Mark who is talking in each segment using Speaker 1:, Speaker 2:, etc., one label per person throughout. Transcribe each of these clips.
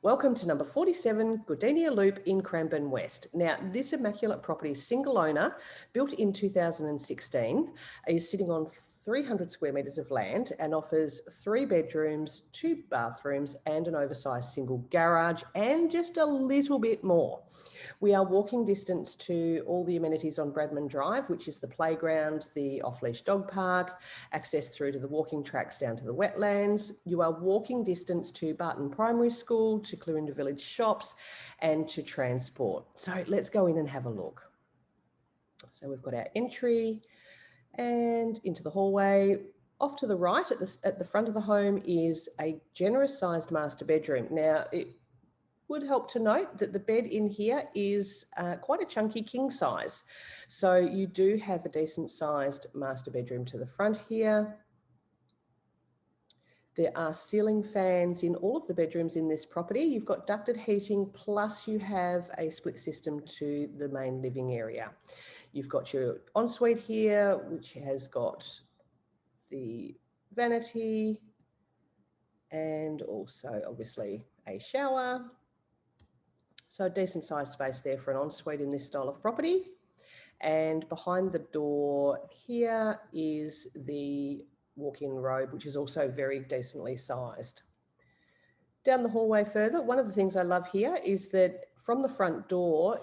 Speaker 1: Welcome to number 47, Goodenia Loop in Cranbourne West. Now, this immaculate property, single owner, built in 2016, is sitting on 300 square metres of land and offers 3 bedrooms, 2 bathrooms and an oversized single garage and just a little bit more. We are walking distance to all the amenities on Bradman Drive, which is the playground, the off-leash dog park, access through to the walking tracks down to the wetlands. You are walking distance to Barton Primary School, to Clarinda Village shops and to transport. So let's go in and have a look. So we've got our entry and into the hallway. Off to the right at the front of the home is a generous sized master bedroom. Now, it would help to note that the bed in here is quite a chunky king size. So you do have a decent sized master bedroom to the front here. There are ceiling fans in all of the bedrooms in this property. You've got ducted heating, plus you have a split system to the main living area. You've got your ensuite here, which has got the vanity and also obviously a shower. So a decent sized space there for an ensuite in this style of property. And behind the door here is the walk-in robe, which is also very decently sized. Down the hallway further, one of the things I love here is that from the front door,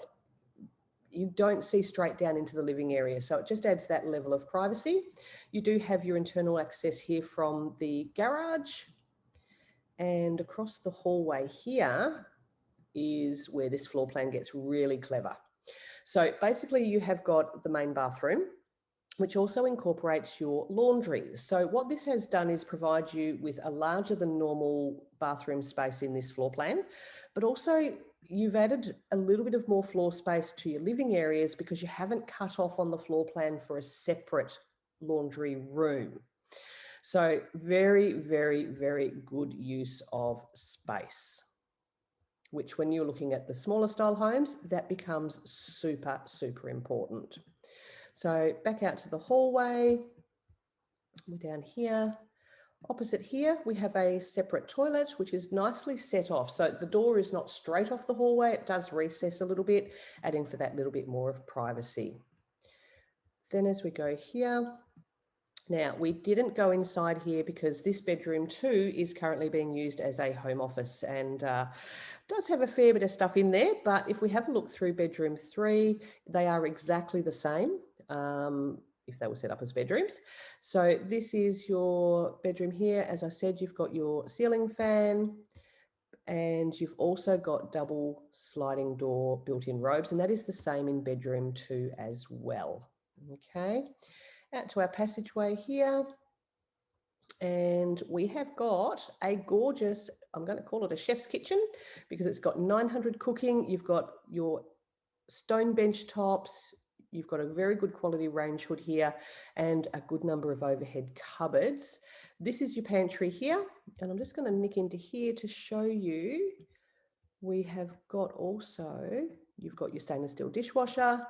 Speaker 1: you don't see straight down into the living area. So it just adds that level of privacy. You do have your internal access here from the garage, and across the hallway here is where this floor plan gets really clever. So basically you have got the main bathroom, which also incorporates your laundry. So what this has done is provide you with a larger than normal bathroom space in this floor plan, but also you've added a little bit of more floor space to your living areas because you haven't cut off on the floor plan for a separate laundry room. So very, very, very good use of space, which when you're looking at the smaller style homes, that becomes super, super important. So back out to the hallway, we're down here. Opposite here, we have a separate toilet, which is nicely set off. So the door is not straight off the hallway, it does recess a little bit, adding for that little bit more of privacy. Then as we go here, now we didn't go inside here because this bedroom too is currently being used as a home office and does have a fair bit of stuff in there. But if we have a look through bedroom 3, they are exactly the same. If they were set up as bedrooms. So this is your bedroom here. As I said, you've got your ceiling fan and you've also got double sliding door built-in robes, and that is the same in bedroom 2 as well. Okay, out to our passageway here. And we have got a gorgeous, I'm going to call it a chef's kitchen because it's got 900 cooking. You've got your stone bench tops. You've got a very good quality range hood here and a good number of overhead cupboards. This is your pantry here, and I'm just going to nick into here to show you. We have got also, you've got your stainless steel dishwasher,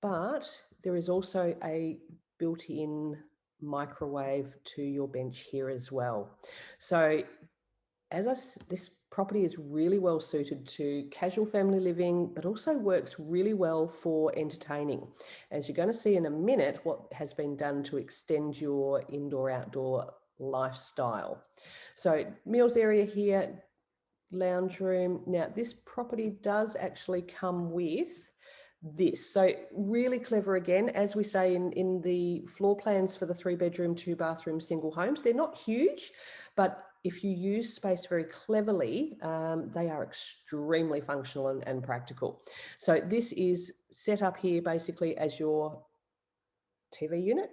Speaker 1: but there is also a built-in microwave to your bench here as well. So this property is really well suited to casual family living, but also works really well for entertaining. As you're going to see in a minute, what has been done to extend your indoor-outdoor lifestyle. So meals area here, lounge room. Now this property does actually come with this. So really clever again, as we say in the floor plans for the 3-bedroom, 2-bathroom single homes, they're not huge, but if you use space very cleverly, they are extremely functional and practical. So this is set up here basically as your TV unit,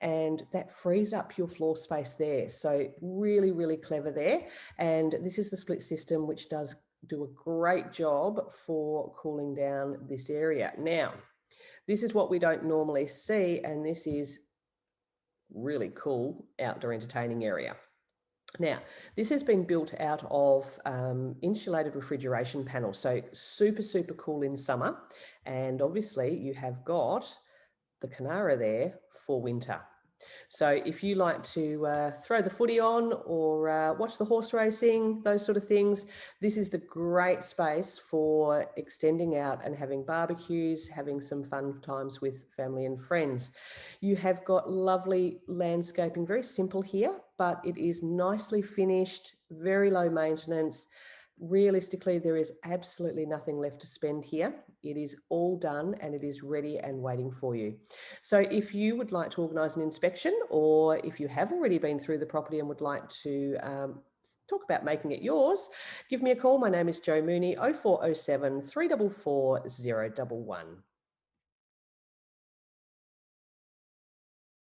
Speaker 1: and that frees up your floor space there. So really, really clever there. And this is the split system, which does do a great job for cooling down this area. Now, this is what we don't normally see, and this is really cool outdoor entertaining area. Now, this has been built out of insulated refrigeration panels, so super, super cool in summer. And obviously you have got the Canara there for winter. So if you like to throw the footy on or watch the horse racing, those sort of things, this is the great space for extending out and having barbecues, having some fun times with family and friends. You have got lovely landscaping, very simple here, but it is nicely finished, very low maintenance. Realistically, there is absolutely nothing left to spend here. It is all done and it is ready and waiting for you. So if you would like to organise an inspection, or if you have already been through the property and would like to talk about making it yours, give me a call. My name is Jo Mooney, 0407 344 011.